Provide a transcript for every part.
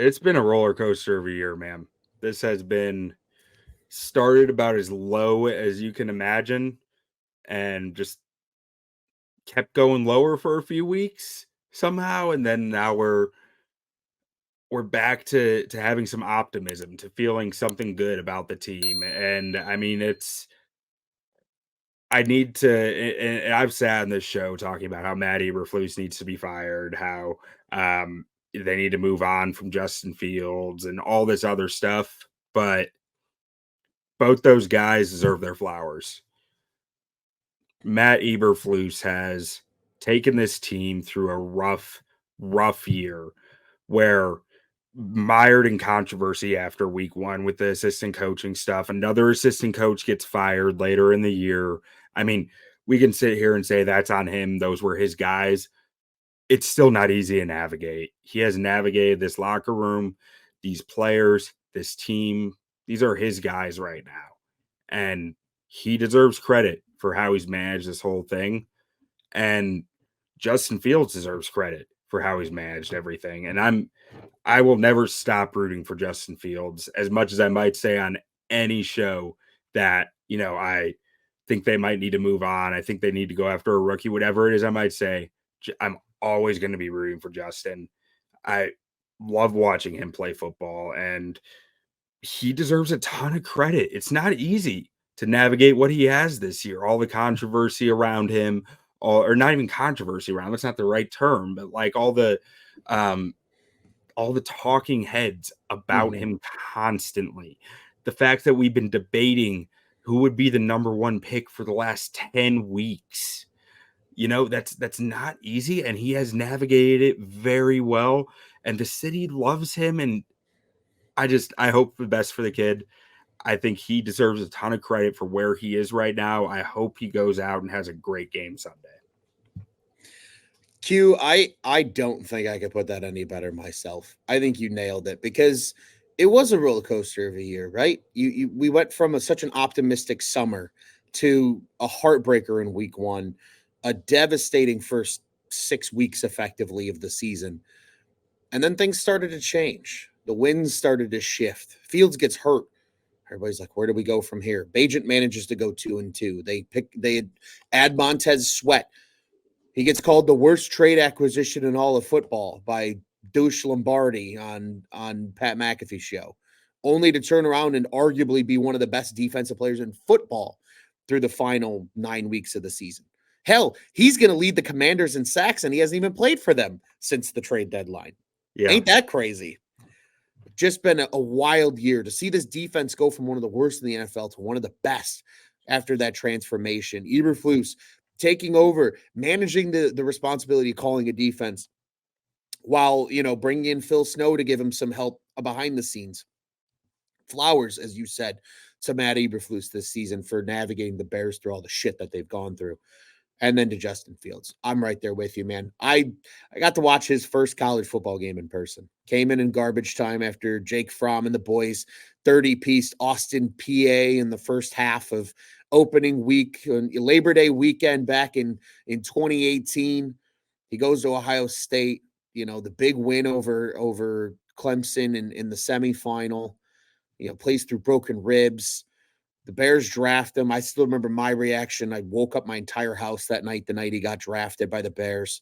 It's been a roller coaster of a year, man. This has been started about as low as you can imagine and just kept going lower for a few weeks somehow, and then now we're back to having some optimism, to feeling something good about the team. And I mean, it's I need to and I've sat on this show talking about how Matt Eberflus needs to be fired, how they need to move on from Justin Fields and all this other stuff, but both those guys deserve their flowers. Matt Eberflus has taken this team through a rough year where mired in controversy after week one with the assistant coaching stuff. Another assistant coach gets fired later in the year. I mean, we can sit here and say that's on him. Those were his guys. It's still not easy to navigate. He has navigated this locker room, these players, this team. These are his guys right now. And he deserves credit for how he's managed this whole thing. And Justin Fields deserves credit for how he's managed everything. And I will never stop rooting for Justin Fields, as much as I might say on any show that, I think they might need to move on. I think they need to go after a rookie, whatever it is I might say. I'm always going to be rooting for Justin. I love watching him play football, and he deserves a ton of credit. It's not easy to navigate what he has this year, all the controversy around him, or not even controversy around, that's not the right term, but like um all the talking heads about him constantly. The fact that we've been debating who would be the number one pick for the last 10 weeks. That's not easy, and he has navigated it very well. And the city loves him, and I hope the best for the kid. I think he deserves a ton of credit for where he is right now. I hope he goes out and has a great game Sunday. Q, I don't think I could put that any better myself. I think you nailed it because it was a roller coaster of a year, right? We went from such an optimistic summer to a heartbreaker in week one, a devastating first 6 weeks effectively of the season, and then things started to change. The winds started to shift. Fields gets hurt. Everybody's like, where do we go from here? Bajent manages to go 2-2. They add Montez Sweat. He gets called the worst trade acquisition in all of football by Douche Lombardi on Pat McAfee's show, only to turn around and arguably be one of the best defensive players in football through the final 9 weeks of the season. Hell, he's going to lead the Commanders in sacks, and he hasn't even played for them since the trade deadline. Yeah. Ain't that crazy? Just been a wild year to see this defense go from one of the worst in the NFL to one of the best after that transformation. Eberflus taking over, managing the responsibility of calling a defense while, bringing in Phil Snow to give him some help behind the scenes. Flowers, as you said, to Matt Eberflus this season for navigating the Bears through all the shit that they've gone through. And then to Justin Fields. I'm right there with you, man. I got to watch his first college football game in person. Came in garbage time after Jake Fromm and the boys 30-piece Austin, PA in the first half of opening week, Labor Day weekend back in 2018. He goes to Ohio State, the big win over Clemson in the semifinal, plays through broken ribs. The Bears draft him. I still remember my reaction. I woke up my entire house that night, the night he got drafted by the Bears.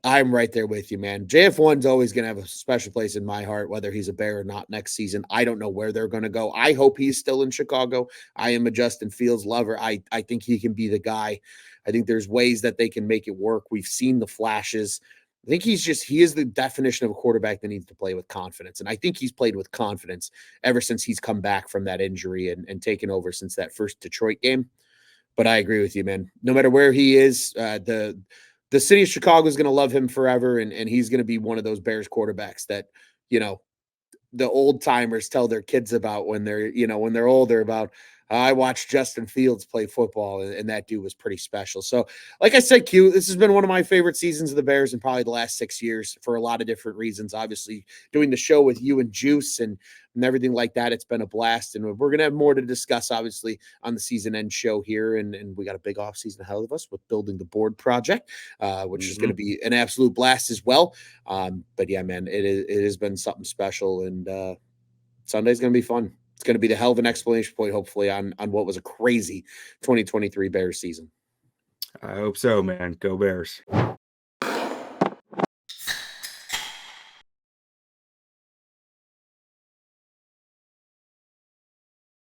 I'm right there with you, man. JF1's always going to have a special place in my heart, whether he's a Bear or not next season. I don't know where they're going to go. I hope he's still in Chicago. I am a Justin Fields lover. I think he can be the guy. I think there's ways that they can make it work. We've seen the flashes. I think he is the definition of a quarterback that needs to play with confidence. And I think he's played with confidence ever since he's come back from that injury and taken over since that first Detroit game. But I agree with you, man. No matter where he is, the city of Chicago is going to love him forever. And he's going to be one of those Bears quarterbacks that, the old timers tell their kids about when they're older about I watched Justin Fields play football, and that dude was pretty special. So, like I said, Q, this has been one of my favorite seasons of the Bears in probably the last 6 years for a lot of different reasons. Obviously, doing the show with you and Juice and everything like that, it's been a blast. And we're going to have more to discuss, obviously, on the season end show here. And we got a big off season ahead of us with building the board project, which is going to be an absolute blast as well. But yeah, man, it has been something special. And Sunday's going to be fun. It's going to be the hell of an explanation point, hopefully, on what was a crazy 2023 Bears season. I hope so, man. Go Bears.